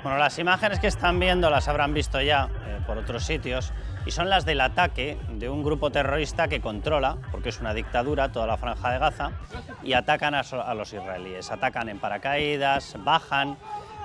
Bueno, las imágenes que están viendo las habrán visto ya por otros sitios y son las del ataque de un grupo terrorista que controla, porque es una dictadura, toda la franja de Gaza, y atacan a los israelíes. Atacan en paracaídas, bajan.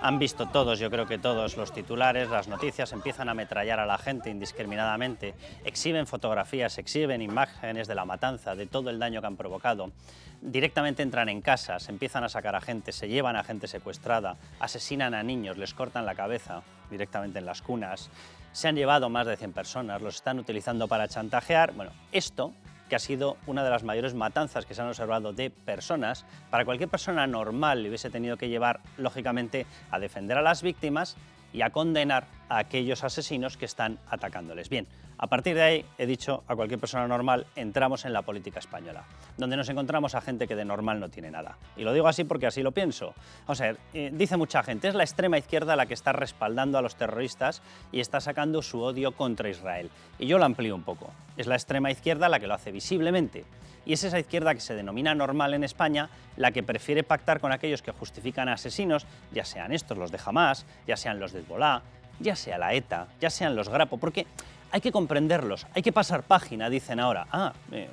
Han visto todos, yo creo que todos, los titulares, las noticias, empiezan a ametrallar a la gente indiscriminadamente, exhiben fotografías, exhiben imágenes de la matanza, de todo el daño que han provocado. Directamente entran en casas, empiezan a sacar a gente, se llevan a gente secuestrada, asesinan a niños, les cortan la cabeza directamente en las cunas. Se han llevado más de 100 personas, los están utilizando para chantajear. Bueno, esto, que ha sido una de las mayores matanzas que se han observado de personas, para cualquier persona normal le hubiese tenido que llevar, lógicamente, a defender a las víctimas y a condenar a aquellos asesinos que están atacándoles. Bien, a partir de ahí, he dicho, a cualquier persona normal, entramos en la política española, donde nos encontramos a gente que de normal no tiene nada. Y lo digo así porque así lo pienso. O sea, dice mucha gente, es la extrema izquierda la que está respaldando a los terroristas y está sacando su odio contra Israel. Y yo lo amplío un poco. Es la extrema izquierda la que lo hace visiblemente. Y es esa izquierda que se denomina normal en España la que prefiere pactar con aquellos que justifican a asesinos, ya sean estos los de Hamás, ya sean los de Hezbolá, ya sea la ETA, ya sean los Grapo, porque hay que comprenderlos, hay que pasar página, dicen ahora.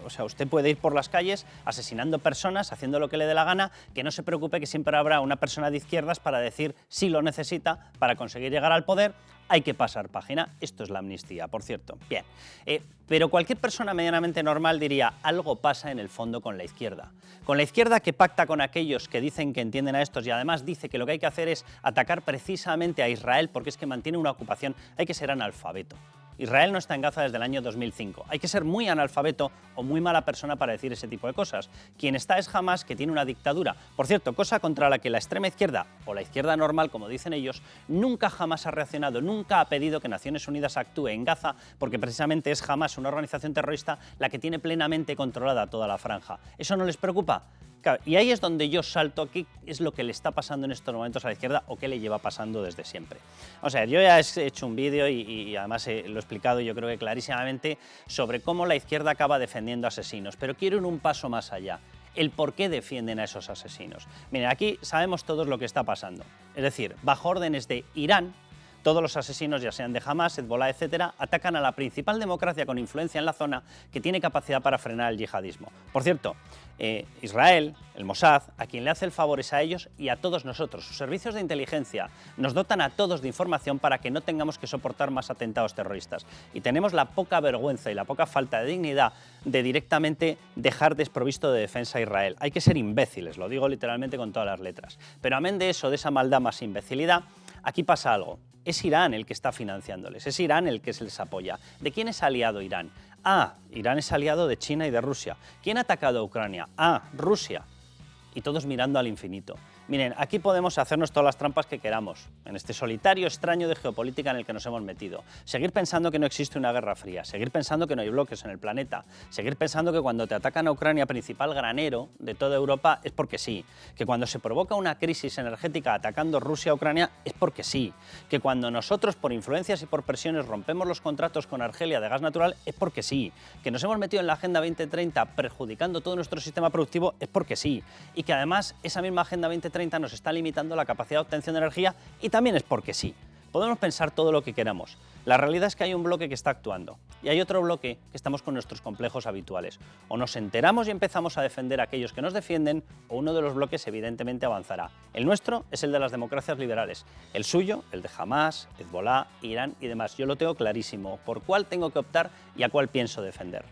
O sea, usted puede ir por las calles asesinando personas, haciendo lo que le dé la gana, que no se preocupe que siempre habrá una persona de izquierdas para decir si lo necesita para conseguir llegar al poder. Hay que pasar página. Esto es la amnistía, por cierto. Bien, pero cualquier persona medianamente normal diría, algo pasa en el fondo con la izquierda. Con la izquierda que pacta con aquellos que dicen que entienden a estos y además dice que lo que hay que hacer es atacar precisamente a Israel porque es que mantiene una ocupación. Hay que ser analfabeto. Israel no está en Gaza desde el año 2005. Hay que ser muy analfabeto o muy mala persona para decir ese tipo de cosas. Quien está es Hamás, que tiene una dictadura. Por cierto, cosa contra la que la extrema izquierda, o la izquierda normal, como dicen ellos, nunca jamás ha reaccionado, nunca ha pedido que Naciones Unidas actúe en Gaza, porque precisamente es Hamás, una organización terrorista, la que tiene plenamente controlada toda la franja. ¿Eso no les preocupa? Claro, y ahí es donde yo salto qué es lo que le está pasando en estos momentos a la izquierda o qué le lleva pasando desde siempre. O sea, yo ya he hecho un vídeo y además lo he explicado yo creo que clarísimamente sobre cómo la izquierda acaba defendiendo asesinos, pero quiero ir un paso más allá. El por qué defienden a esos asesinos. Miren, aquí sabemos todos lo que está pasando. Es decir, bajo órdenes de Irán, todos los asesinos, ya sean de Hamás, Hezbolá, etcétera, atacan a la principal democracia con influencia en la zona que tiene capacidad para frenar el yihadismo. Por cierto, Israel, el Mossad, a quien le hace el favor es a ellos y a todos nosotros. Sus servicios de inteligencia nos dotan a todos de información para que no tengamos que soportar más atentados terroristas. Y tenemos la poca vergüenza y la poca falta de dignidad de directamente dejar desprovisto de defensa a Israel. Hay que ser imbéciles, lo digo literalmente con todas las letras. Pero amén de eso, de esa maldad más imbecilidad, aquí pasa algo. Es Irán el que está financiándoles, es Irán el que se les apoya. ¿De quién es aliado Irán? Irán es aliado de China y de Rusia. ¿Quién ha atacado a Ucrania? Rusia. Y todos mirando al infinito. Miren, aquí podemos hacernos todas las trampas que queramos, en este solitario extraño de geopolítica en el que nos hemos metido. Seguir pensando que no existe una guerra fría, seguir pensando que no hay bloques en el planeta, seguir pensando que cuando te atacan a Ucrania, principal granero de toda Europa, es porque sí, que cuando se provoca una crisis energética atacando Rusia a Ucrania, es porque sí, que cuando nosotros por influencias y por presiones rompemos los contratos con Argelia de gas natural, es porque sí, que nos hemos metido en la Agenda 2030 perjudicando todo nuestro sistema productivo, es porque sí, y que además esa misma Agenda 2030 nos está limitando la capacidad de obtención de energía y también es porque sí. Podemos pensar todo lo que queramos. La realidad es que hay un bloque que está actuando y hay otro bloque que estamos con nuestros complejos habituales. O nos enteramos y empezamos a defender a aquellos que nos defienden o uno de los bloques evidentemente avanzará. El nuestro es el de las democracias liberales. El suyo, el de Hamás, Hezbolá, Irán y demás. Yo lo tengo clarísimo por cuál tengo que optar y a cuál pienso defender.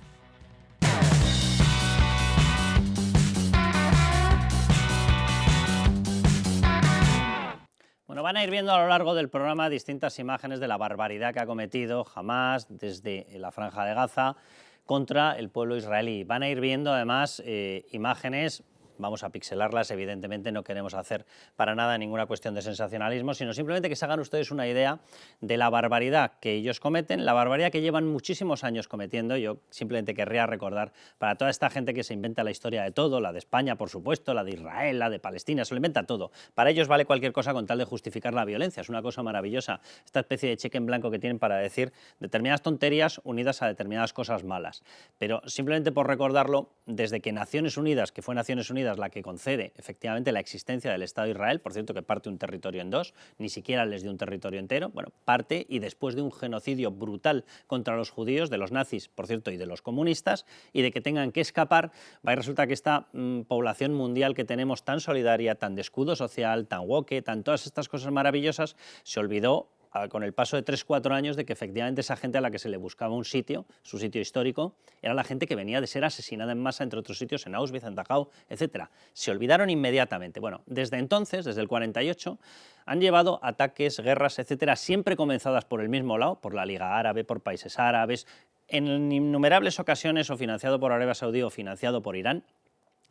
Bueno, van a ir viendo a lo largo del programa distintas imágenes de la barbaridad que ha cometido Hamás desde la Franja de Gaza contra el pueblo israelí. Van a ir viendo además imágenes, vamos a pixelarlas, evidentemente no queremos hacer para nada ninguna cuestión de sensacionalismo, sino simplemente que se hagan ustedes una idea de la barbaridad que ellos cometen, la barbaridad que llevan muchísimos años cometiendo. Yo simplemente querría recordar para toda esta gente que se inventa la historia de todo, la de España, por supuesto, la de Israel, la de Palestina, se lo inventa todo. Para ellos vale cualquier cosa con tal de justificar la violencia, es una cosa maravillosa, esta especie de cheque en blanco que tienen para decir determinadas tonterías unidas a determinadas cosas malas. Pero simplemente por recordarlo, desde que Naciones Unidas, que fue Naciones Unidas Unidas la que concede efectivamente la existencia del Estado de Israel, por cierto que parte un territorio en dos, ni siquiera les dio un territorio entero, bueno, parte y después de un genocidio brutal contra los judíos, de los nazis, por cierto, y de los comunistas, y de que tengan que escapar, va y resulta que esta población mundial que tenemos tan solidaria, tan de escudo social, tan woke, tan todas estas cosas maravillosas, se olvidó con el paso de 3-4 años de que efectivamente esa gente a la que se le buscaba un sitio, su sitio histórico, era la gente que venía de ser asesinada en masa, entre otros sitios, en Auschwitz, en Dachau, etc. Se olvidaron inmediatamente. Bueno, desde entonces, desde el 48, han llevado ataques, guerras, etc., siempre comenzadas por el mismo lado, por la Liga Árabe, por países árabes, en innumerables ocasiones o financiado por Arabia Saudí o financiado por Irán,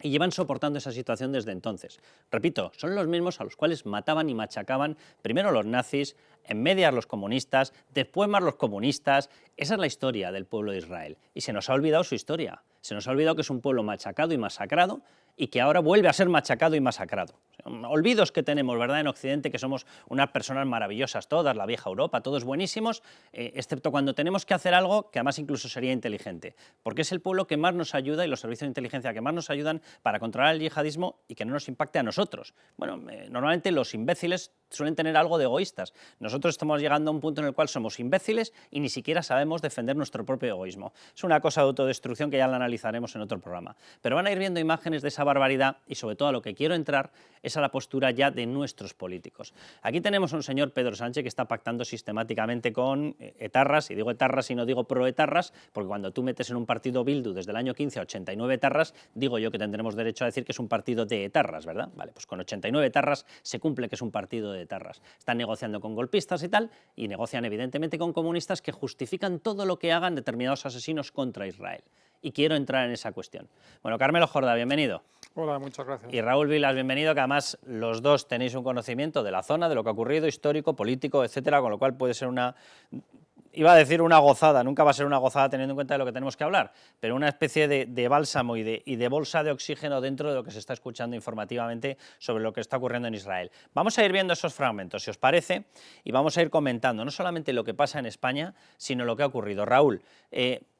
y llevan soportando esa situación desde entonces. Repito, son los mismos a los cuales mataban y machacaban primero los nazis, en medias los comunistas, después más los comunistas. Esa es la historia del pueblo de Israel. Y se nos ha olvidado su historia. Se nos ha olvidado que es un pueblo machacado y masacrado y que ahora vuelve a ser machacado y masacrado. Olvidos que tenemos, ¿verdad?, en Occidente, que somos unas personas maravillosas todas, la vieja Europa, todos buenísimos, excepto cuando tenemos que hacer algo que además incluso sería inteligente, porque es el pueblo que más nos ayuda y los servicios de inteligencia que más nos ayudan para controlar el yihadismo y que no nos impacte a nosotros. Bueno, normalmente los imbéciles suelen tener algo de egoístas. Nosotros estamos llegando a un punto en el cual somos imbéciles y ni siquiera sabemos defender nuestro propio egoísmo. Es una cosa de autodestrucción que ya la analizaremos en otro programa. Pero van a ir viendo imágenes de esa barbaridad y sobre todo a lo que quiero entrar es a la postura ya de nuestros políticos. Aquí tenemos a un señor, Pedro Sánchez, que está pactando sistemáticamente con etarras, y digo etarras y no digo proetarras, porque cuando tú metes en un partido Bildu desde el año 15 a 89 etarras, digo yo que tendremos derecho a decir que es un partido de etarras, ¿verdad? Vale, pues con 89 etarras se cumple que es un partido de etarras. Están negociando con golpistas y tal, y negocian evidentemente con comunistas que justifican todo lo que hagan determinados asesinos contra Israel. Y quiero entrar en esa cuestión. Bueno, Carmelo Jorda, bienvenido. Hola, muchas gracias. Y Raúl Vilas, bienvenido, que además los dos tenéis un conocimiento de la zona, de lo que ha ocurrido, histórico, político, etcétera, con lo cual puede ser una... Iba a decir una gozada, nunca va a ser una gozada teniendo en cuenta de lo que tenemos que hablar, pero una especie de bálsamo y de bolsa de oxígeno dentro de lo que se está escuchando informativamente sobre lo que está ocurriendo en Israel. Vamos a ir viendo esos fragmentos, si os parece, y vamos a ir comentando no solamente lo que pasa en España, sino lo que ha ocurrido. Raúl,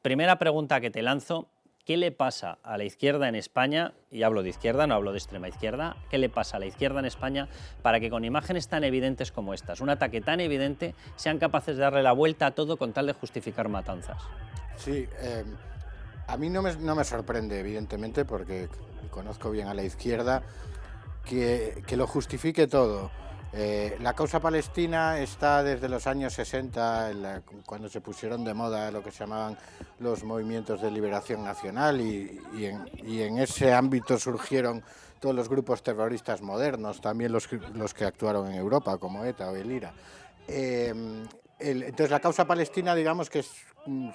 primera pregunta que te lanzo. ¿Qué le pasa a la izquierda en España? Y hablo de izquierda, no hablo de extrema izquierda. ¿Qué le pasa a la izquierda en España para que con imágenes tan evidentes como estas, un ataque tan evidente, sean capaces de darle la vuelta a todo con tal de justificar matanzas? Sí, a mí no me sorprende, evidentemente, porque conozco bien a la izquierda, que lo justifique todo. La causa palestina está desde los años 60, cuando se pusieron de moda lo que se llamaban los movimientos de liberación nacional y en ese ámbito surgieron todos los grupos terroristas modernos, también los que actuaron en Europa, como ETA o el IRA. Entonces la causa palestina, digamos que es,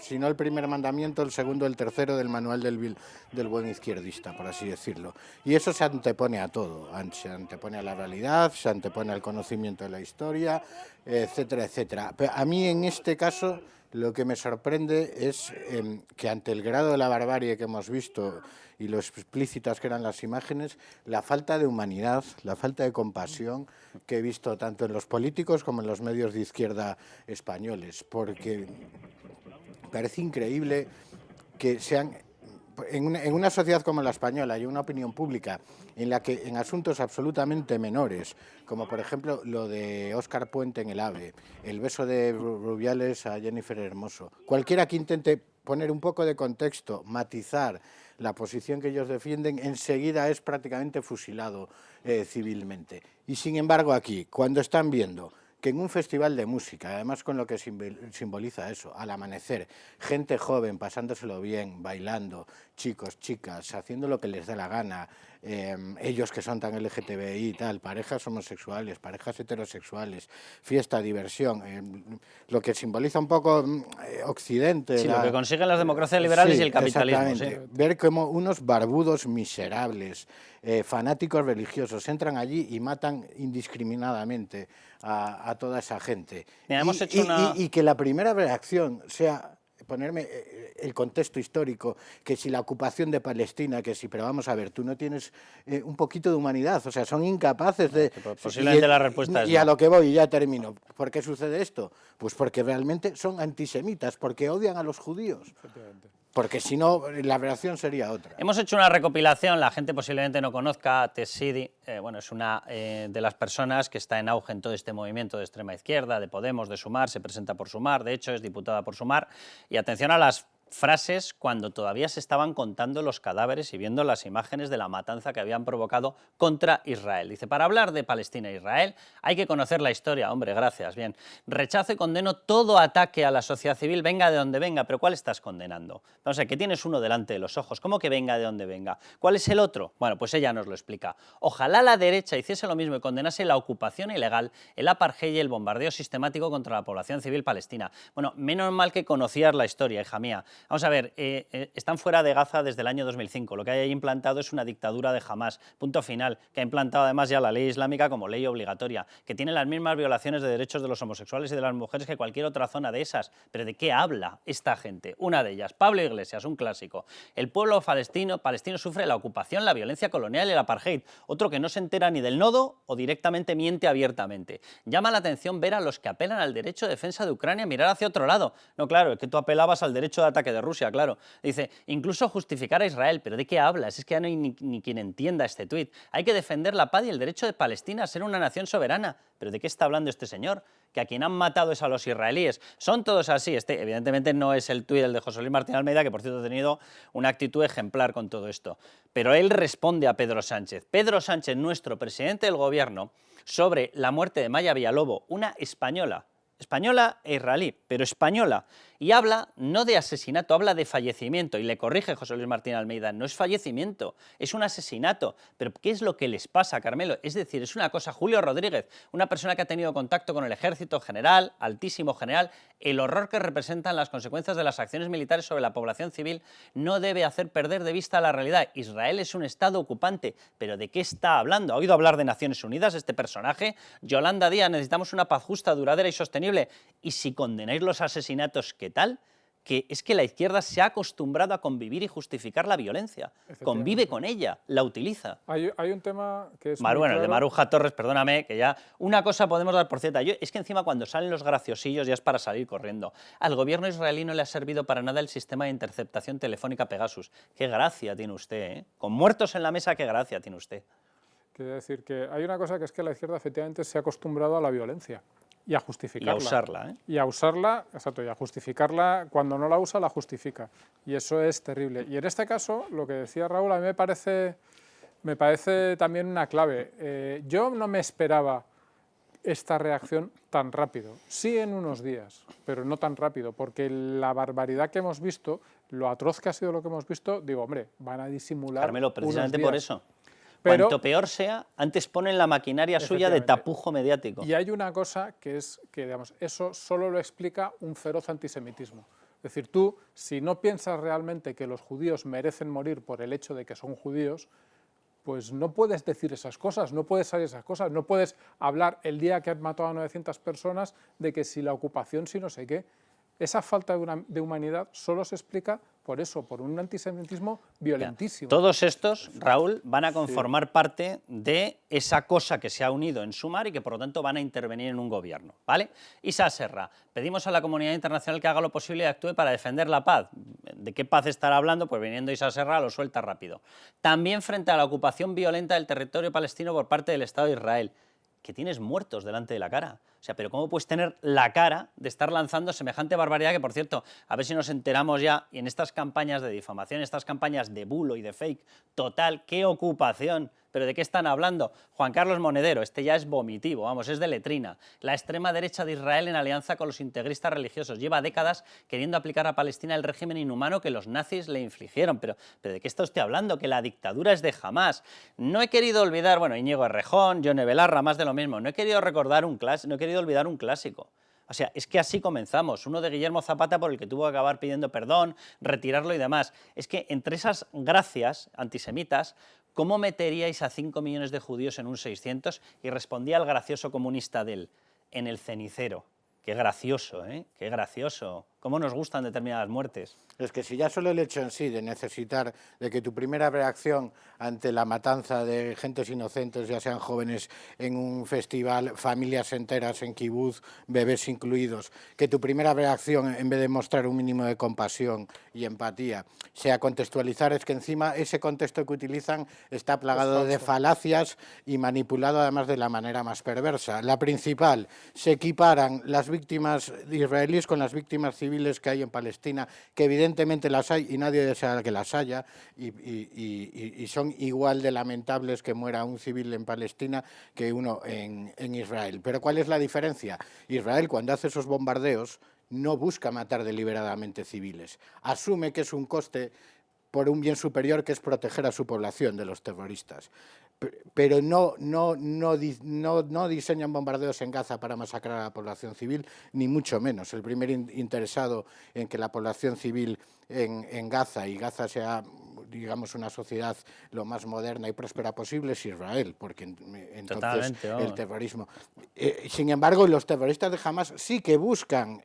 si no el primer mandamiento, el segundo, el tercero del manual del buen izquierdista, por así decirlo. Y eso se antepone a todo, se antepone a la realidad, se antepone al conocimiento de la historia, etcétera, etcétera. Pero a mí en este caso lo que me sorprende es que ante el grado de la barbarie que hemos visto y lo explícitas que eran las imágenes, la falta de humanidad, la falta de compasión que he visto tanto en los políticos como en los medios de izquierda españoles, porque parece increíble que sean, en una sociedad como la española y una opinión pública en la que en asuntos absolutamente menores, como por ejemplo lo de Óscar Puente en el AVE, el beso de Rubiales a Jennifer Hermoso, cualquiera que intente poner un poco de contexto, matizar la posición que ellos defienden, enseguida es prácticamente fusilado civilmente. Y sin embargo aquí, cuando están viendo que en un festival de música, además con lo que simboliza eso, al amanecer, gente joven pasándoselo bien, bailando, chicos, chicas, haciendo lo que les dé la gana, ellos que son tan LGTBI y tal, parejas homosexuales, parejas heterosexuales, fiesta, diversión, lo que simboliza un poco Occidente. Sí, lo que consiguen las democracias liberales sí, y el capitalismo. Exactamente. Sí. Ver cómo unos barbudos miserables, fanáticos religiosos, entran allí y matan indiscriminadamente a toda esa gente. Mira, y que la primera reacción sea ponerme el contexto histórico, que si la ocupación de Palestina, que si, pero vamos a ver, tú no tienes un poquito de humanidad, o sea, son incapaces de... Posiblemente la respuesta es y a lo que voy, y ya termino. ¿Por qué sucede esto? Pues porque realmente son antisemitas, porque odian a los judíos. Porque si no, la reacción sería otra. Hemos hecho una recopilación, la gente posiblemente no conozca a Tess Sidi, bueno, es una de las personas que está en auge en todo este movimiento de extrema izquierda, de Podemos, de Sumar, se presenta por Sumar, de hecho es diputada por Sumar, y atención a las frases cuando todavía se estaban contando los cadáveres y viendo las imágenes de la matanza que habían provocado contra Israel. Dice, para hablar de Palestina e Israel hay que conocer la historia. Hombre, gracias, bien. Rechazo y condeno todo ataque a la sociedad civil, venga de donde venga, pero ¿cuál estás condenando? O sea, que tienes uno delante de los ojos, ¿cómo que venga de donde venga? ¿Cuál es el otro? Bueno, pues ella nos lo explica. Ojalá la derecha hiciese lo mismo y condenase la ocupación ilegal, el apartheid y el bombardeo sistemático contra la población civil palestina. Bueno, menos mal que conocías la historia, hija mía. Vamos a ver, están fuera de Gaza desde el año 2005. Lo que hay ahí implantado es una dictadura de Hamás, punto final, que ha implantado además ya la ley islámica como ley obligatoria, que tiene las mismas violaciones de derechos de los homosexuales y de las mujeres que cualquier otra zona de esas. ¿Pero de qué habla esta gente? Una de ellas, Pablo Iglesias, un clásico. El pueblo palestino sufre la ocupación, la violencia colonial y el apartheid. Otro que no se entera ni del nodo o directamente miente abiertamente. Llama la atención ver a los que apelan al derecho de defensa de Ucrania mirar hacia otro lado. No, claro, es que tú apelabas al derecho de ataque de Rusia, claro. Dice, incluso justificar a Israel. ¿Pero de qué hablas? Es que ya no hay ni quien entienda este tuit. Hay que defender la paz y el derecho de Palestina a ser una nación soberana. ¿Pero de qué está hablando este señor? Que a quien han matado es a los israelíes. Son todos así. Este, evidentemente, no es el tuit el de José Luis Martín Almeida, que por cierto ha tenido una actitud ejemplar con todo esto. Pero él responde a Pedro Sánchez. Pedro Sánchez, nuestro presidente del gobierno, sobre la muerte de Maya Villalobos, una española e israelí, pero española, y habla no de asesinato, habla de fallecimiento, y le corrige José Luis Martín Almeida, no es fallecimiento, es un asesinato. Pero ¿qué es lo que les pasa, Carmelo? Es decir, es una cosa, Julio Rodríguez, una persona que ha tenido contacto con el ejército general, altísimo general, el horror que representan las consecuencias de las acciones militares sobre la población civil no debe hacer perder de vista la realidad. Israel es un estado ocupante, pero ¿de qué está hablando? ¿Ha oído hablar de Naciones Unidas este personaje? Yolanda Díaz, necesitamos una paz justa, duradera y sostenible. Y si condenáis los asesinatos, ¿qué tal? Que es que la izquierda se ha acostumbrado a convivir y justificar la violencia. Convive con ella, la utiliza. Hay un tema que es Bueno, claro. el de Maruja Torres, perdóname, que ya una cosa podemos dar por cierta. Es que encima cuando salen los graciosillos ya es para salir corriendo. Al gobierno israelí no le ha servido para nada el sistema de interceptación telefónica Pegasus. Qué gracia tiene usted, ¿eh? Con muertos en la mesa, qué gracia tiene usted. Quiere decir que hay una cosa que es que la izquierda efectivamente se ha acostumbrado a la violencia. Y a justificarla. Y a usarla, ¿eh? Y a usarla, exacto, y a justificarla, cuando no la usa, la justifica. Y eso es terrible. Y en este caso, lo que decía Raúl, a mí me parece también una clave. Yo no me esperaba esta reacción tan rápido. Sí en unos días, pero no tan rápido, porque la barbaridad que hemos visto, lo atroz que ha sido lo que hemos visto, digo, hombre, van a disimular. Carmelo, precisamente unos días. Por eso. Pero, cuanto peor sea, antes ponen la maquinaria suya de tapujo mediático. Y hay una cosa que es que, digamos, eso solo lo explica un feroz antisemitismo. Es decir, tú, si no piensas realmente que los judíos merecen morir por el hecho de que son judíos, pues no puedes decir esas cosas, no puedes saber esas cosas, no puedes hablar el día que han matado a 900 personas de que si la ocupación, si no sé qué. Esa falta de humanidad solo se explica por eso, por un antisemitismo violentísimo. Todos estos, Raúl, van a conformar parte de esa cosa que se ha unido en Sumar y que por lo tanto van a intervenir en un gobierno, ¿vale? Isa Serra, pedimos a la comunidad internacional que haga lo posible y actúe para defender la paz. ¿De qué paz estará hablando? Pues viniendo Isa Serra lo suelta rápido. También frente a la ocupación violenta del territorio palestino por parte del Estado de Israel. Que tienes muertos delante de la cara. O sea, pero ¿cómo puedes tener la cara de estar lanzando semejante barbaridad? Que, por cierto, a ver si nos enteramos ya, y en estas campañas de difamación, estas campañas de bulo y de fake, total, qué ocupación. ¿Pero de qué están hablando? Juan Carlos Monedero, este ya es vomitivo, vamos, es de letrina. La extrema derecha de Israel en alianza con los integristas religiosos. Lleva décadas queriendo aplicar a Palestina el régimen inhumano que los nazis le infligieron. ¿Pero de qué está usted hablando? Que la dictadura es de Hamás. No he querido olvidar, bueno, Íñigo Errejón, Yone Belarra, más de lo mismo. No he querido olvidar un clásico. O sea, es que así comenzamos. Uno de Guillermo Zapata por el que tuvo que acabar pidiendo perdón, retirarlo y demás. Es que entre esas gracias antisemitas, ¿cómo meteríais a 5 millones de judíos en un 600? Y respondía el gracioso comunista de él, en el cenicero. Qué gracioso, ¿eh? Qué gracioso. ¿Cómo nos gustan determinadas muertes? Es que si ya solo el hecho en sí de necesitar de que tu primera reacción ante la matanza de gentes inocentes, ya sean jóvenes en un festival, familias enteras en kibutz, bebés incluidos, que tu primera reacción, en vez de mostrar un mínimo de compasión y empatía, sea contextualizar, es que encima ese contexto que utilizan está plagado de falacias y manipulado además de la manera más perversa. La principal, se equiparan las víctimas israelíes con las víctimas civiles que hay en Palestina, que evidentemente las hay y nadie desea que las haya, y son igual de lamentables que muera un civil en Palestina que uno en Israel. Pero ¿cuál es la diferencia? Israel, cuando hace esos bombardeos, no busca matar deliberadamente civiles, asume que es un coste por un bien superior, que es proteger a su población de los terroristas. Pero no diseñan bombardeos en Gaza para masacrar a la población civil, ni mucho menos. El primer interesado en que la población civil en Gaza, y Gaza sea, digamos, una sociedad lo más moderna y próspera posible, es Israel, porque entonces el terrorismo... sin embargo, los terroristas de Hamas sí que buscan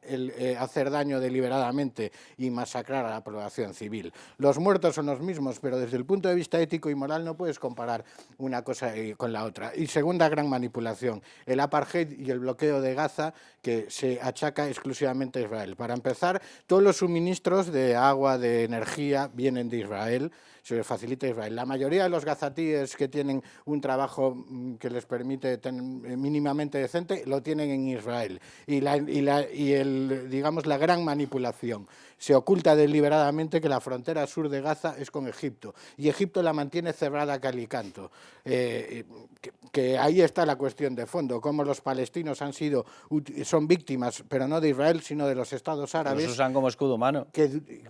hacer daño deliberadamente y masacrar a la población civil. Los muertos son los mismos, pero desde el punto de vista ético y moral no puedes comparar una cosa con la otra. Y segunda gran manipulación, el apartheid y el bloqueo de Gaza, que se achaca exclusivamente a Israel. Para empezar, todos los suministros de agua, de energía, vienen de Israel, se les facilita Israel. La mayoría de los gazatíes que tienen un trabajo que les permite tener mínimamente decente, lo tienen en Israel. Digamos, la gran manipulación. Se oculta deliberadamente que la frontera sur de Gaza es con Egipto, y Egipto la mantiene cerrada cal y canto. Que ahí está la cuestión de fondo, cómo los palestinos son víctimas, pero no de Israel, sino de los estados árabes. Los usan como escudo humano.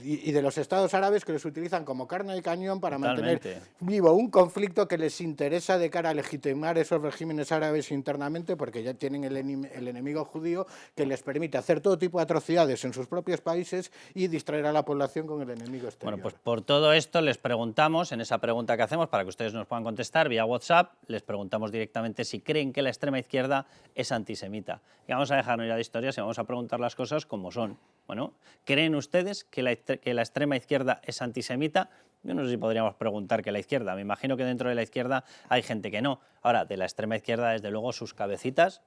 Y de los estados árabes, que los utilizan como carne de cañón para mantener vivo un conflicto que les interesa de cara a legitimar esos regímenes árabes internamente, porque ya tienen el enemigo judío que les permite hacer todo tipo de atrocidades en sus propios países y distraer a la población con el enemigo exterior. Bueno, pues por todo esto les preguntamos, en esa pregunta que hacemos, para que ustedes nos puedan contestar vía WhatsApp, les preguntamos directamente si creen que la extrema izquierda es antisemita. Y vamos a dejarnos ya de historias y vamos a preguntar las cosas como son. Bueno, ¿creen ustedes que la extrema izquierda es antisemita? Yo no sé si podríamos preguntar que la izquierda. Me imagino que dentro de la izquierda hay gente que no. Ahora, de la extrema izquierda, desde luego, sus cabecitas,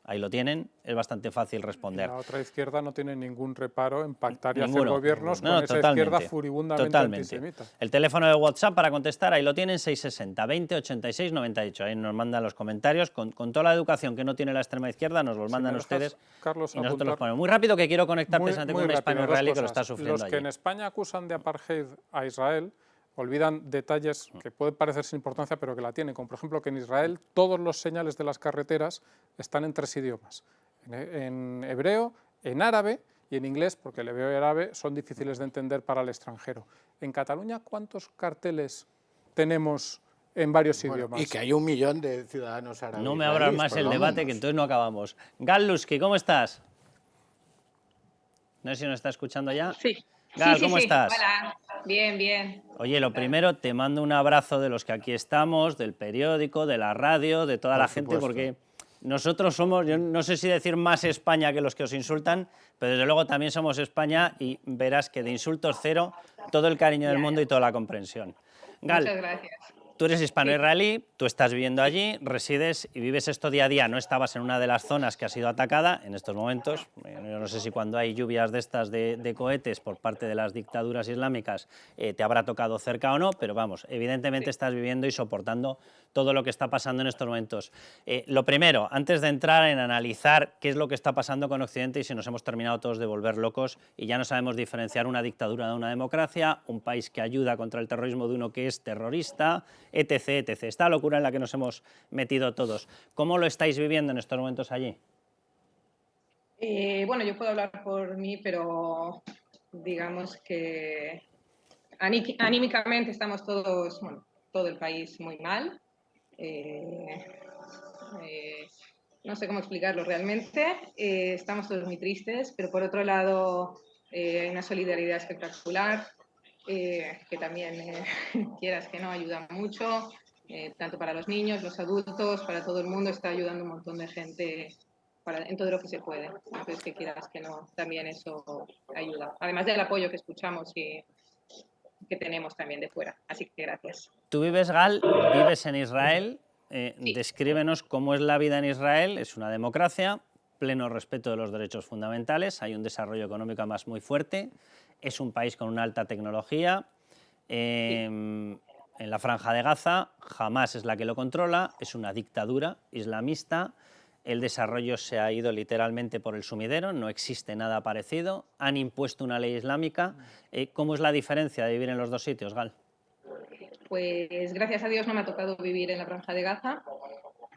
ahí lo tienen, es bastante fácil responder. Y la otra izquierda no tiene ningún reparo en pactar y hacer gobiernos con esa izquierda furibundamente antisemita. El teléfono de WhatsApp para contestar, ahí lo tienen, 660 20 86 98. Ahí nos mandan los comentarios. Con toda la educación que no tiene la extrema izquierda, nos los mandan ustedes, Carlos, y nosotros los ponemos. Muy rápido, que quiero conectar precisamente con un hispano-israelí que lo está sufriendo Los que allí. en España acusan de apartheid a Israel olvidan detalles que pueden parecer sin importancia, pero que la tienen, como por ejemplo que en Israel todos los señales de las carreteras están en 3 idiomas, en hebreo, en árabe y en inglés, porque el hebreo y el árabe son difíciles de entender para el extranjero. En Cataluña, ¿cuántos carteles tenemos en varios idiomas? Y que hay 1 millón de ciudadanos árabes. No me abras más el debate, que entonces no acabamos. Gal Lusky, ¿cómo estás? No sé si nos está escuchando ya. Sí. Gal, ¿cómo estás? Hola, bien, bien. Oye, lo primero, te mando un abrazo de los que aquí estamos, del periódico, de la radio, de toda la gente, porque nosotros somos, yo no sé si decir más España que los que os insultan, pero desde luego también somos España, y verás que de insultos cero, todo el cariño del mundo y toda la comprensión. Gal, muchas gracias. Tú eres hispano-israelí, tú estás viviendo allí, resides y vives esto día a día. No estabas en una de las zonas que ha sido atacada en estos momentos. Yo no sé si cuando hay lluvias de estas de cohetes por parte de las dictaduras islámicas te habrá tocado cerca o no, pero vamos, evidentemente estás viviendo y soportando todo lo que está pasando en estos momentos. Lo primero, antes de entrar en analizar qué es lo que está pasando con Occidente y si nos hemos terminado todos de volver locos y ya no sabemos diferenciar una dictadura de una democracia, un país que ayuda contra el terrorismo de uno que es terrorista, etc., etc. Esta locura en la que nos hemos metido todos. ¿Cómo lo estáis viviendo en estos momentos allí? Bueno, yo puedo hablar por mí, pero digamos que anímicamente estamos todos, bueno, todo el país muy mal. No sé cómo explicarlo realmente. Estamos todos muy tristes, pero por otro lado hay una solidaridad espectacular. Que también, quieras que no, ayuda mucho, tanto para los niños, los adultos, para todo el mundo, está ayudando un montón de gente en todo lo que se puede. Entonces, que quieras que no, también eso ayuda. Además del apoyo que escuchamos y que tenemos también de fuera. Así que gracias. Tú vives, Gal, vives en Israel. Sí. Descríbenos cómo es la vida en Israel. Es una democracia, pleno respeto de los derechos fundamentales, hay un desarrollo económico además muy fuerte, es un país con una alta tecnología. En la Franja de Gaza, Hamás es la que lo controla, es una dictadura islamista. El desarrollo se ha ido literalmente por el sumidero, no existe nada parecido. Han impuesto una ley islámica. ¿Cómo es la diferencia de vivir en los dos sitios, Gal? Pues gracias a Dios no me ha tocado vivir en la Franja de Gaza,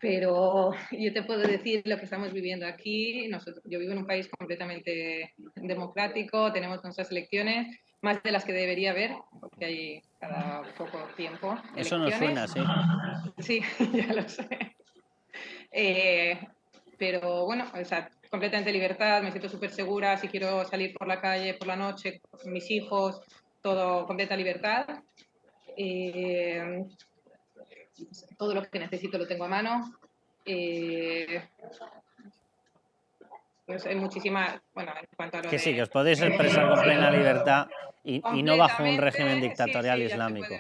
pero yo te puedo decir lo que estamos viviendo aquí. Yo vivo en un país completamente democrático, tenemos nuestras elecciones, más de las que debería haber, porque hay cada poco tiempo elecciones. Eso nos suena, sí. Sí, ya lo sé. Pero bueno, o sea, completamente libertad, me siento súper segura, si quiero salir por la calle por la noche, con mis hijos, todo completa libertad. Todo lo que necesito lo tengo a mano. Pues hay muchísima, bueno, en cuanto a lo que de... sí, que os podéis expresar con plena libertad y no bajo un régimen dictatorial sí, islámico.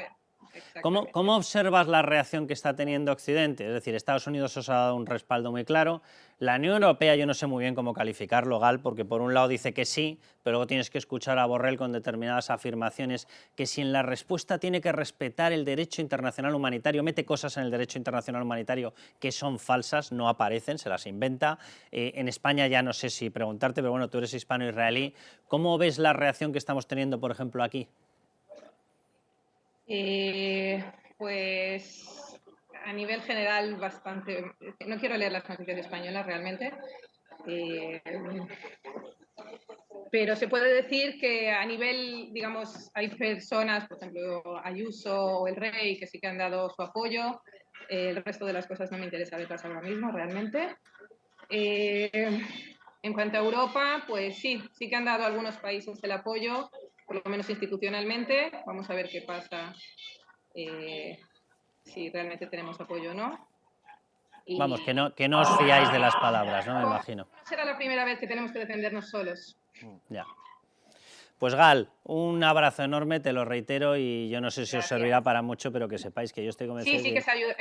¿Cómo observas la reacción que está teniendo Occidente? Es decir, Estados Unidos os ha dado un respaldo muy claro. La Unión Europea yo no sé muy bien cómo calificarlo, Gal, porque por un lado dice que sí, pero luego tienes que escuchar a Borrell con determinadas afirmaciones que si en la respuesta tiene que respetar el derecho internacional humanitario, mete cosas en el derecho internacional humanitario que son falsas, no aparecen, se las inventa. En España ya no sé si preguntarte, pero bueno, tú eres hispano-israelí. ¿Cómo ves la reacción que estamos teniendo, por ejemplo, aquí? Pues a nivel general bastante... No quiero leer las noticias españolas realmente, pero se puede decir que a nivel, digamos, hay personas, por ejemplo, Ayuso o el Rey, que sí que han dado su apoyo. El resto de las cosas no me interesa verlas ahora mismo realmente. En cuanto a Europa, pues sí que han dado a algunos países el apoyo, por lo menos institucionalmente. Vamos a ver qué pasa, si realmente tenemos apoyo o no. Vamos, que no os fiáis de las palabras, ¿no? Me imagino. No será la primera vez que tenemos que defendernos solos. Ya. Pues Gal, un abrazo enorme, te lo reitero, y yo no sé si os servirá para mucho, pero que sepáis que yo estoy convencido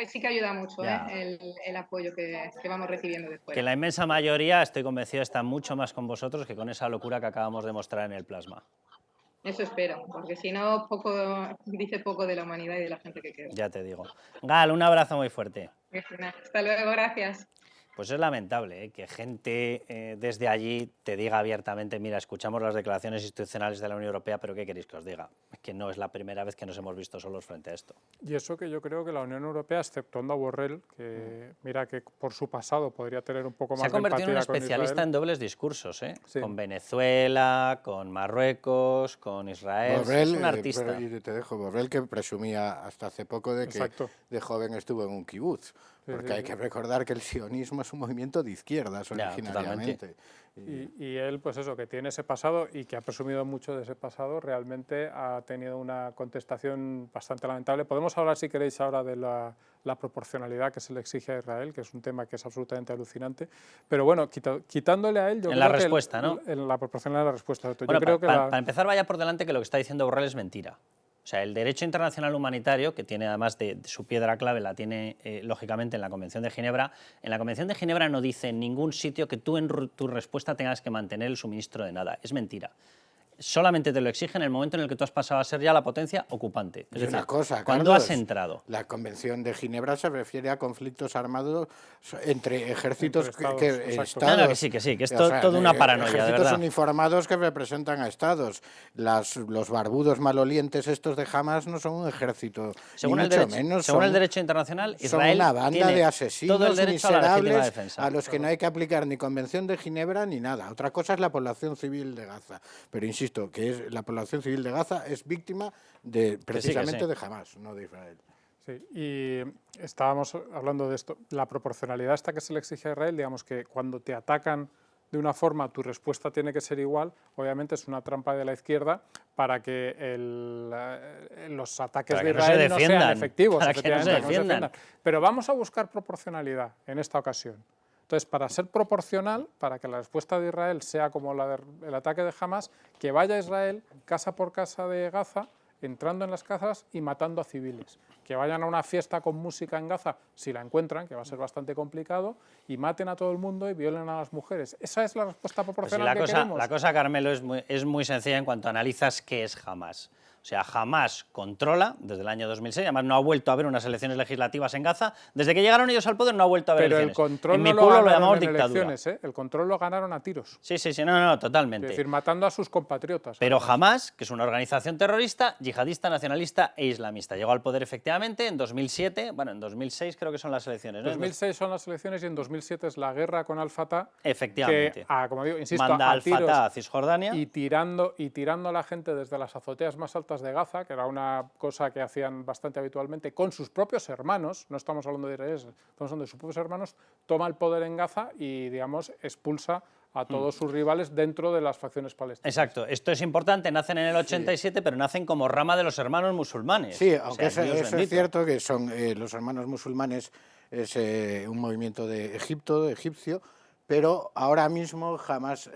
Sí que ayuda mucho el apoyo que vamos recibiendo de fuera. Que la inmensa mayoría, estoy convencido, está mucho más con vosotros que con esa locura que acabamos de mostrar en el plasma. Eso espero, porque si no, dice poco de la humanidad y de la gente que queda. Ya te digo. Gal, un abrazo muy fuerte. Hasta luego, gracias. Pues es lamentable que gente desde allí te diga abiertamente, mira, escuchamos las declaraciones institucionales de la Unión Europea, pero ¿qué queréis que os diga? Es que no es la primera vez que nos hemos visto solos frente a esto. Y eso que yo creo que la Unión Europea, exceptuando a Borrell, que mira que por su pasado podría tener un poco más de empatía con Israel. Se ha convertido en un especialista en dobles discursos, Sí. Con Venezuela, con Marruecos, con Israel. Borrell, es un artista. Y te dejo, Borrell, que presumía hasta hace poco de que de joven estuvo en un kibutz. Porque hay que recordar que el sionismo es un movimiento de izquierdas originariamente. Y él, pues eso, que tiene ese pasado y que ha presumido mucho de ese pasado, realmente ha tenido una contestación bastante lamentable. Podemos hablar, si queréis, ahora de la proporcionalidad que se le exige a Israel, que es un tema que es absolutamente alucinante. Pero bueno, quitándole a él... Yo en creo la respuesta, que ¿no? En la proporcionalidad de la respuesta. Bueno, yo creo que para empezar, vaya por delante que lo que está diciendo Borrell es mentira. O sea, el derecho internacional humanitario, que tiene además de su piedra clave, la tiene lógicamente en la Convención de Ginebra. En la Convención de Ginebra no dice en ningún sitio que tú en tu respuesta tengas que mantener el suministro de nada. Es mentira. Solamente te lo exigen en el momento en el que tú has pasado a ser ya la potencia ocupante. Es decir, una cosa, cuando Carlos, has entrado. La Convención de Ginebra se refiere a conflictos armados entre ejércitos Estados, estados. No, que sí, que es toda una paranoia, de ejércitos verdad. uniformados que representan a estados. Los barbudos malolientes estos de Hamas no son un ejército, Según, ni mucho menos. según el derecho internacional, Israel son una banda tiene de asesinos todo el derecho a la legítima miserables defensa. a los que no hay que aplicar ni Convención de Ginebra ni nada. Otra cosa es la población civil de Gaza. Pero insisto, que es la población civil de Gaza es víctima precisamente de Hamas, no de Israel. Sí, y estábamos hablando de esto. La proporcionalidad esta que se le exige a Israel, digamos que cuando te atacan de una forma, tu respuesta tiene que ser igual. Obviamente es una trampa de la izquierda para que los ataques de Israel no sean efectivos. Para que no se defiendan. Pero vamos a buscar proporcionalidad en esta ocasión. Entonces, para ser proporcional, para que la respuesta de Israel sea como la del ataque de Hamas, que vaya Israel casa por casa de Gaza, entrando en las casas y matando a civiles. Que vayan a una fiesta con música en Gaza, si la encuentran, que va a ser bastante complicado, y maten a todo el mundo y violen a las mujeres. ¿Esa es la respuesta proporcional que queremos? La cosa, Carmelo, es muy sencilla en cuanto analizas qué es Hamas. O sea, Hamas controla desde el año 2006, además no ha vuelto a haber unas elecciones legislativas en Gaza. Desde que llegaron ellos al poder no ha vuelto a haber elecciones. Pero el control en no mi pueblo lo llamamos en dictadura. elecciones, ¿eh? El control lo ganaron a tiros. Sí, no, totalmente. Es decir, matando a sus compatriotas. Pero Hamas, que es una organización terrorista, yihadista, nacionalista e islamista, llegó al poder efectivamente en 2007, bueno, en 2006 creo que son las elecciones, En ¿no? 2006 son las elecciones y en 2007 es la guerra con Al-Fatah. Efectivamente. Que, como digo, insisto, manda a tiros Al-Fatah a Cisjordania. Y tirando a la gente desde las azoteas más altas de Gaza, que era una cosa que hacían bastante habitualmente, con sus propios hermanos, no estamos hablando de israelíes, estamos hablando de sus propios hermanos, toma el poder en Gaza y, digamos, expulsa a todos sus rivales dentro de las facciones palestinas. Exacto, esto es importante, nacen en el 87, pero nacen como rama de los hermanos musulmanes. Sí, aunque o sea, eso es cierto que son los hermanos musulmanes, es un movimiento de egipcio, pero ahora mismo Hamas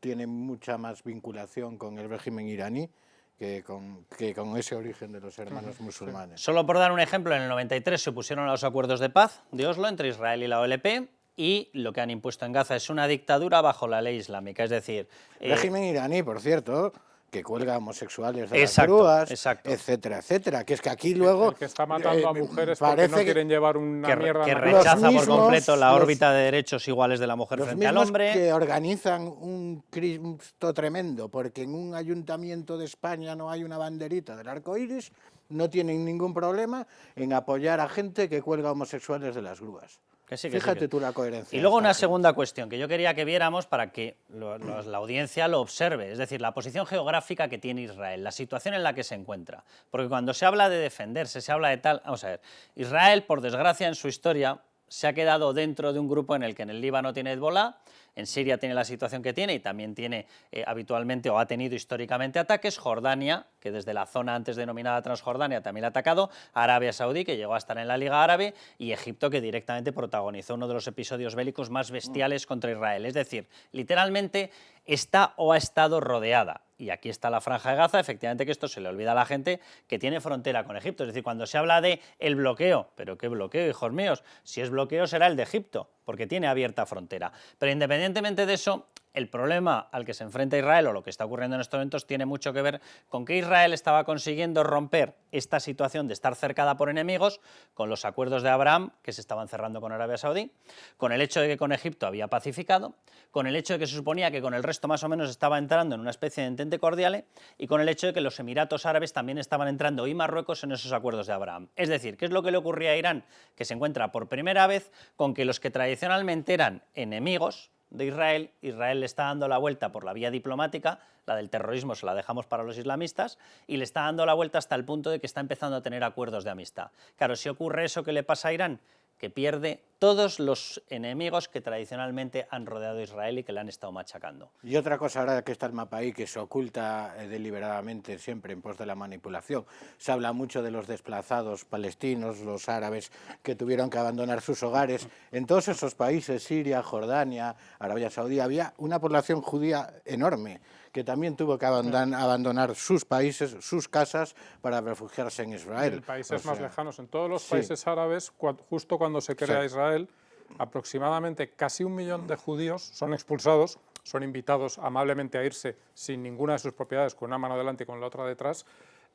tiene mucha más vinculación con el régimen iraní que con ese origen de los hermanos musulmanes. Solo por dar un ejemplo, en el 93 se opusieron a los acuerdos de paz de Oslo entre Israel y la OLP, y lo que han impuesto en Gaza es una dictadura bajo la ley islámica, es decir... régimen iraní, por cierto, que cuelga homosexuales de las grúas, etcétera, etcétera. Que es que aquí luego... El que está matando a mujeres porque no quieren llevar una mierda... Que rechaza por completo la órbita de derechos iguales de la mujer frente al hombre. Los mismos que organizan un Cristo tremendo porque en un ayuntamiento de España no hay una banderita del arco iris, no tienen ningún problema en apoyar a gente que cuelga homosexuales de las grúas. Fíjate tú la coherencia. Y luego una segunda cuestión que yo quería que viéramos para que la audiencia lo observe, es decir, la posición geográfica que tiene Israel, la situación en la que se encuentra. Porque cuando se habla de defenderse, se habla de tal... Vamos a ver, Israel, por desgracia, en su historia, se ha quedado dentro de un grupo en el que en el Líbano tiene Hezbolá, en Siria tiene la situación que tiene y también tiene habitualmente o ha tenido históricamente ataques, Jordania, que desde la zona antes denominada Transjordania también ha atacado, Arabia Saudí, que llegó a estar en la Liga Árabe, y Egipto, que directamente protagonizó uno de los episodios bélicos más bestiales contra Israel. Es decir, literalmente está o ha estado rodeada. Y aquí está la Franja de Gaza, efectivamente que esto se le olvida a la gente, que tiene frontera con Egipto. Es decir, cuando se habla de el bloqueo, ¿pero qué bloqueo, hijos míos? Si es bloqueo será el de Egipto, porque tiene abierta frontera. Pero independientemente de eso, el problema al que se enfrenta Israel, o lo que está ocurriendo en estos momentos, tiene mucho que ver con que Israel estaba consiguiendo romper esta situación de estar cercada por enemigos con los acuerdos de Abraham, que se estaban cerrando con Arabia Saudí, con el hecho de que con Egipto había pacificado, con el hecho de que se suponía que con el resto más o menos estaba entrando en una especie de entente cordial, y con el hecho de que los Emiratos Árabes también estaban entrando, y Marruecos, en esos acuerdos de Abraham. Es decir, ¿qué es lo que le ocurría a Irán? Que se encuentra por primera vez con que los que tradicionalmente eran enemigos de Israel le está dando la vuelta por la vía diplomática, la del terrorismo se la dejamos para los islamistas, y le está dando la vuelta hasta el punto de que está empezando a tener acuerdos de amistad. Claro, si ocurre eso, ¿qué le pasa a Irán? Que pierde todos los enemigos que tradicionalmente han rodeado a Israel y que le han estado machacando. Y otra cosa, ahora que está el mapa ahí, que se oculta deliberadamente siempre en pos de la manipulación, se habla mucho de los desplazados palestinos, los árabes que tuvieron que abandonar sus hogares. En todos esos países, Siria, Jordania, Arabia Saudí, había una población judía enorme que también tuvo que abandonar sus países, sus casas, para refugiarse en Israel. En países más lejanos, en todos los países árabes, justo cuando se crea Israel, aproximadamente casi 1 millón de judíos son expulsados, son invitados amablemente a irse sin ninguna de sus propiedades, con una mano delante y con la otra detrás,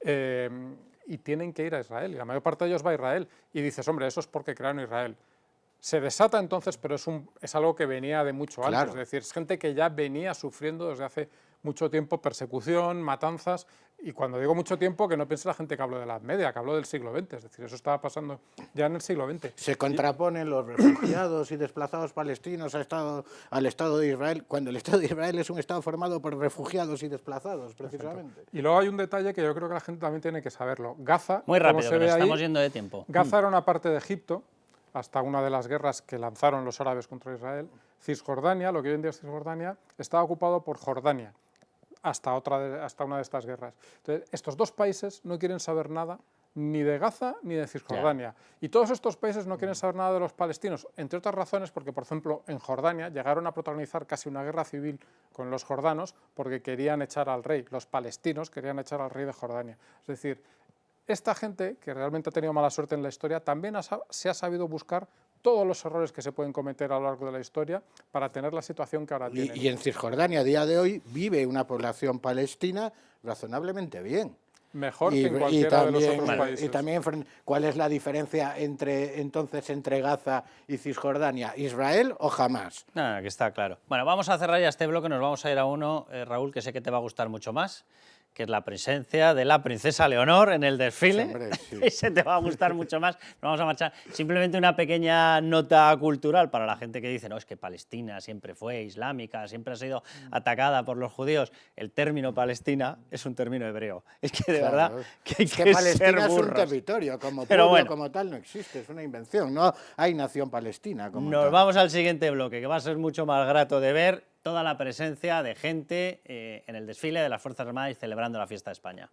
y tienen que ir a Israel, y la mayor parte de ellos va a Israel, y dices, hombre, eso es porque crearon Israel. Se desata entonces, pero es algo que venía de mucho antes, es decir, es gente que ya venía sufriendo desde hace mucho tiempo persecución, matanzas, y cuando digo mucho tiempo, que no piense la gente que hablo de la Edad Media, que hablo del siglo XX, es decir, eso estaba pasando ya en el siglo XX. Se contraponen los refugiados y desplazados palestinos al Estado de Israel, cuando el Estado de Israel es un Estado formado por refugiados y desplazados, precisamente. Perfecto. Y luego hay un detalle que yo creo que la gente también tiene que saberlo. Gaza, muy rápido, como se ve ahí, estamos yendo de tiempo. Gaza era una parte de Egipto, hasta una de las guerras que lanzaron los árabes contra Israel. Cisjordania, lo que hoy en día es Cisjordania, estaba ocupado por Jordania hasta una de estas guerras. Entonces, estos dos países no quieren saber nada ni de Gaza ni de Cisjordania. Y todos estos países no quieren saber nada de los palestinos, entre otras razones porque, por ejemplo, en Jordania llegaron a protagonizar casi una guerra civil con los jordanos porque querían echar al rey, los palestinos querían echar al rey de Jordania. Es decir, esta gente, que realmente ha tenido mala suerte en la historia, también se ha sabido buscar todos los errores que se pueden cometer a lo largo de la historia para tener la situación que ahora tienen. Y en Cisjordania, a día de hoy, vive una población palestina razonablemente bien. Mejor que en cualquiera de los otros países. Y también, ¿cuál es la diferencia entre Gaza y Cisjordania? ¿Israel o Hamás? Nada, que está claro. Bueno, vamos a cerrar ya este bloque, nos vamos a ir a uno, Raúl, que sé que te va a gustar mucho más, que es la presencia de la princesa Leonor en el desfile. Sí, hombre, sí. Ese te va a gustar mucho más. Nos vamos a marchar. Simplemente una pequeña nota cultural para la gente que dice, no, es que Palestina siempre fue islámica, siempre ha sido atacada por los judíos. El término Palestina es un término hebreo. Es que de verdad que hay que Palestina ser es un burros. territorio, como Pero pueblo, bueno, como tal, no existe, es una invención. No hay nación palestina como Nos tal. vamos al siguiente bloque, que va a ser mucho más grato de ver toda la presencia de gente en el desfile de las Fuerzas Armadas y celebrando la fiesta de España.